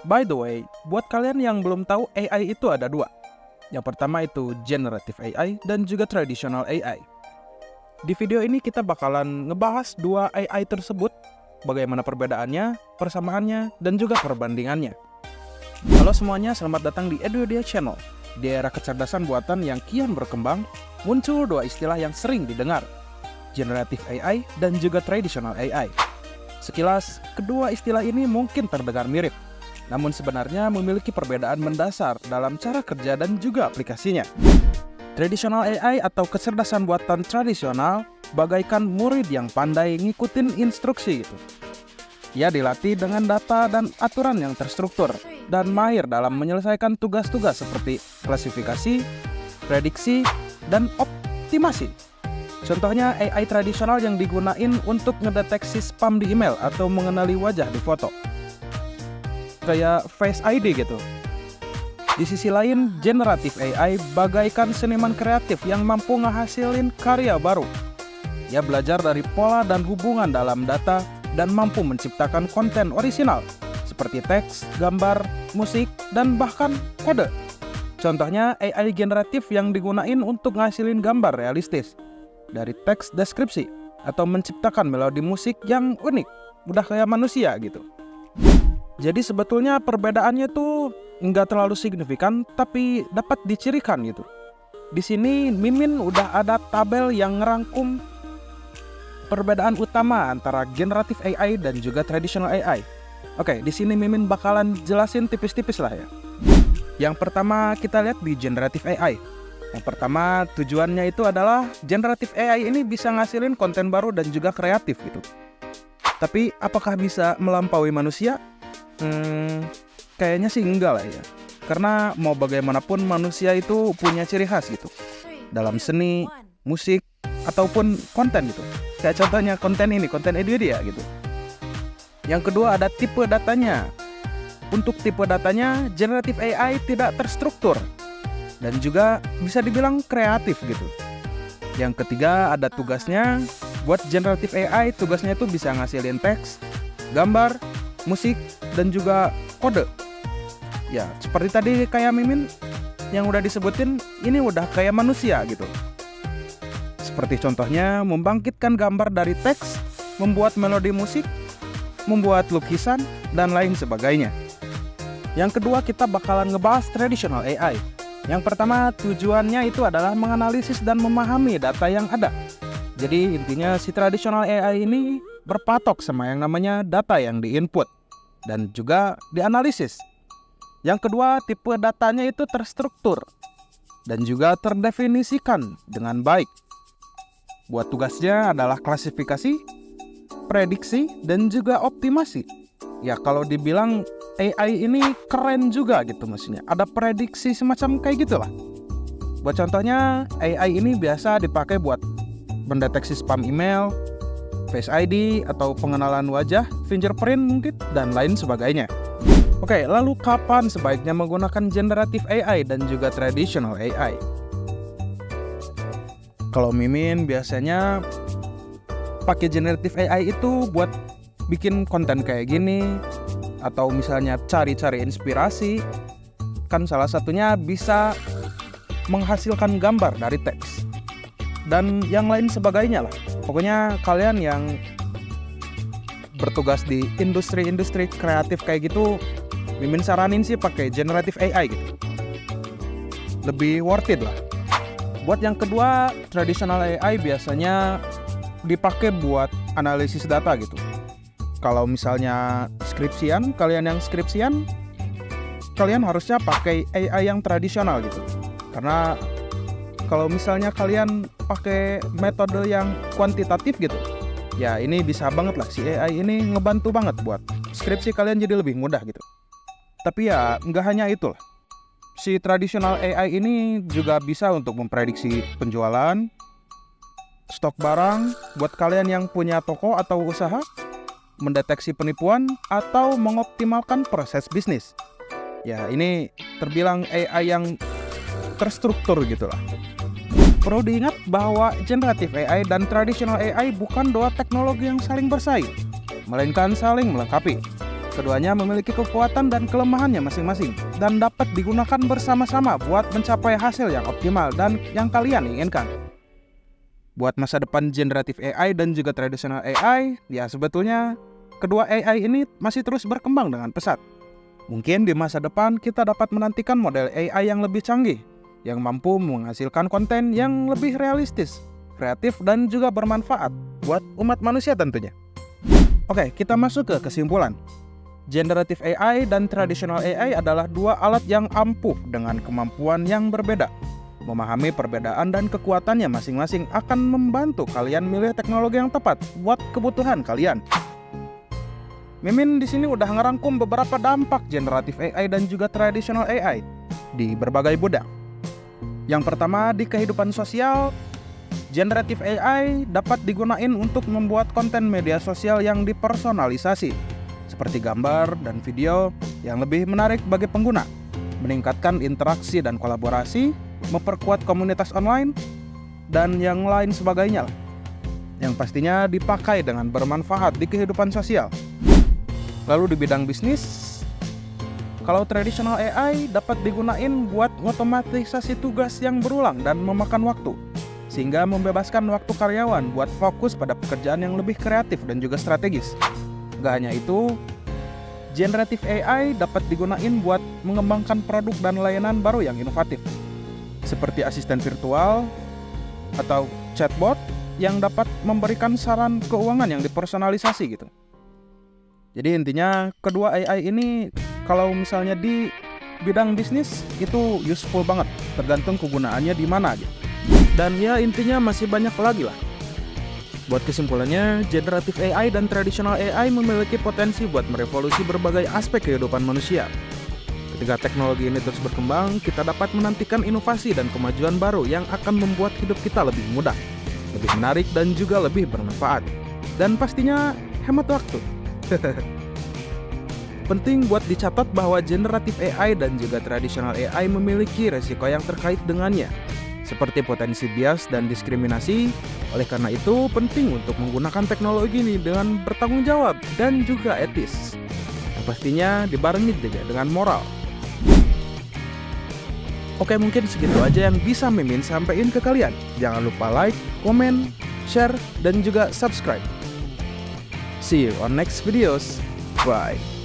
By the way, buat kalian yang belum tahu, AI itu ada dua. Yang pertama itu Generative AI dan juga Traditional AI. Di video ini kita bakalan ngebahas dua AI tersebut, bagaimana perbedaannya, persamaannya, dan juga perbandingannya. Halo semuanya, selamat datang di Edudia Channel. Di era kecerdasan buatan yang kian berkembang, muncul dua istilah yang sering didengar, Generative AI dan juga Traditional AI. Sekilas, kedua istilah ini mungkin terdengar mirip, namun sebenarnya memiliki perbedaan mendasar dalam cara kerja dan juga aplikasinya. Traditional AI atau kecerdasan buatan tradisional bagaikan murid yang pandai ngikutin instruksi gitu. Ia dilatih dengan data dan aturan yang terstruktur dan mahir dalam menyelesaikan tugas-tugas seperti klasifikasi, prediksi, dan optimasi. Contohnya AI tradisional yang digunain untuk ngedeteksi spam di email atau mengenali wajah di foto. Kayak Face ID gitu. Di sisi lain, Generative AI bagaikan seniman kreatif yang mampu ngehasilin karya baru. Ia belajar dari pola dan hubungan dalam data dan mampu menciptakan konten orisinal seperti teks, gambar, musik, dan bahkan kode. Contohnya AI generatif yang digunain untuk ngasilin gambar realistis dari teks deskripsi atau menciptakan melodi musik yang unik, udah kayak manusia gitu. Jadi sebetulnya perbedaannya tuh nggak terlalu signifikan, tapi dapat dicirikan gitu. Di sini Mimin udah ada tabel yang ngerangkum perbedaan utama antara Generative AI dan juga Traditional AI. Oke, di sini Mimin bakalan jelasin tipis-tipis lah ya. Yang pertama kita lihat di Generative AI. Yang pertama tujuannya itu adalah Generative AI ini bisa ngasilin konten baru dan juga kreatif gitu. Tapi apakah bisa melampaui manusia? Kayaknya sih enggak lah ya. Karena mau bagaimanapun manusia itu punya ciri khas gitu dalam seni, musik, ataupun konten gitu. Kayak contohnya konten ini, konten Edudia gitu. Yang kedua ada tipe datanya. Untuk tipe datanya, Generative AI tidak terstruktur dan juga bisa dibilang kreatif gitu. Yang ketiga ada tugasnya. Buat Generative AI tugasnya itu bisa ngasilin teks, gambar, musik, dan juga kode. Ya, seperti tadi kayak Mimin yang udah disebutin, ini udah kayak manusia gitu. Seperti contohnya membangkitkan gambar dari teks, membuat melodi musik, membuat lukisan, dan lain sebagainya. Yang kedua kita bakalan ngebahas Traditional AI. Yang pertama tujuannya itu adalah menganalisis dan memahami data yang ada. Jadi intinya si Traditional AI ini berpatok sama yang namanya data yang diinput dan juga dianalisis. Yang kedua, tipe datanya itu terstruktur dan juga terdefinisikan dengan baik. Buat tugasnya adalah klasifikasi, prediksi, dan juga optimasi. Ya kalau dibilang AI ini keren juga gitu maksudnya. Ada prediksi semacam kayak gitulah. Buat contohnya, AI ini biasa dipakai buat mendeteksi spam email, Face ID, atau pengenalan wajah, fingerprint mungkin, dan lain sebagainya. Oke, lalu kapan sebaiknya menggunakan Generative AI dan juga Traditional AI? Kalau Mimin biasanya pakai Generative AI itu buat bikin konten kayak gini, atau misalnya cari-cari inspirasi. Kan salah satunya bisa menghasilkan gambar dari teks dan yang lain sebagainya lah. Pokoknya kalian yang bertugas di industri-industri kreatif kayak gitu, Mimin saranin sih pakai Generative AI gitu. Lebih worth it lah. Buat yang kedua, Traditional AI biasanya dipakai buat analisis data gitu. Kalau misalnya skripsian, kalian yang skripsian, kalian harusnya pakai AI yang tradisional gitu. Karena kalau misalnya kalian pakai metode yang kuantitatif gitu, ya ini bisa banget lah si AI ini ngebantu banget buat skripsi kalian jadi lebih mudah gitu. Tapi ya nggak hanya itu lah. Si Traditional AI ini juga bisa untuk memprediksi penjualan, stok barang, buat kalian yang punya toko atau usaha, mendeteksi penipuan, atau mengoptimalkan proses bisnis. Ya ini terbilang AI yang terstruktur gitulah. Perlu diingat bahwa Generative AI dan Traditional AI bukan dua teknologi yang saling bersaing, melainkan saling melengkapi. Keduanya memiliki kekuatan dan kelemahannya masing-masing dan dapat digunakan bersama-sama buat mencapai hasil yang optimal dan yang kalian inginkan. Buat masa depan generatif AI dan juga traditional AI, ya sebetulnya kedua AI ini masih terus berkembang dengan pesat. Mungkin di masa depan kita dapat menantikan model AI yang lebih canggih, yang mampu menghasilkan konten yang lebih realistis, kreatif, dan juga bermanfaat buat umat manusia tentunya. Oke, kita masuk ke kesimpulan. Generative AI dan Traditional AI adalah dua alat yang ampuh dengan kemampuan yang berbeda. Memahami perbedaan dan kekuatannya masing-masing akan membantu kalian milih teknologi yang tepat buat kebutuhan kalian. Mimin di sini udah ngerangkum beberapa dampak Generative AI dan juga Traditional AI di berbagai bidang. Yang pertama, di kehidupan sosial, Generative AI dapat digunakan untuk membuat konten media sosial yang dipersonalisasi, seperti gambar dan video yang lebih menarik bagi pengguna, meningkatkan interaksi dan kolaborasi, memperkuat komunitas online, dan yang lain sebagainya, yang pastinya dipakai dengan bermanfaat di kehidupan sosial. Lalu di bidang bisnis, kalau traditional AI dapat digunakan buat otomatisasi tugas yang berulang dan memakan waktu, sehingga membebaskan waktu karyawan buat fokus pada pekerjaan yang lebih kreatif dan juga strategis. Gak hanya itu, Generative AI dapat digunakan buat mengembangkan produk dan layanan baru yang inovatif, seperti asisten virtual atau chatbot yang dapat memberikan saran keuangan yang dipersonalisasi gitu. Jadi intinya kedua AI ini kalau misalnya di bidang bisnis itu useful banget, tergantung kegunaannya di mana gitu. Dan ya intinya masih banyak lagi lah. Buat kesimpulannya, Generative AI dan Traditional AI memiliki potensi buat merevolusi berbagai aspek kehidupan manusia. Ketika teknologi ini terus berkembang, kita dapat menantikan inovasi dan kemajuan baru yang akan membuat hidup kita lebih mudah, lebih menarik, dan juga lebih bermanfaat. Dan pastinya hemat waktu. Penting buat dicatat bahwa Generative AI dan juga Traditional AI memiliki resiko yang terkait dengannya, seperti potensi bias dan diskriminasi. Oleh karena itu, penting untuk menggunakan teknologi ini dengan bertanggung jawab dan juga etis. Yang pastinya dibarengi juga dengan moral. Oke, mungkin segitu aja yang bisa Mimin sampaikan ke kalian. Jangan lupa like, komen, share, dan juga subscribe. See you on next videos. Bye.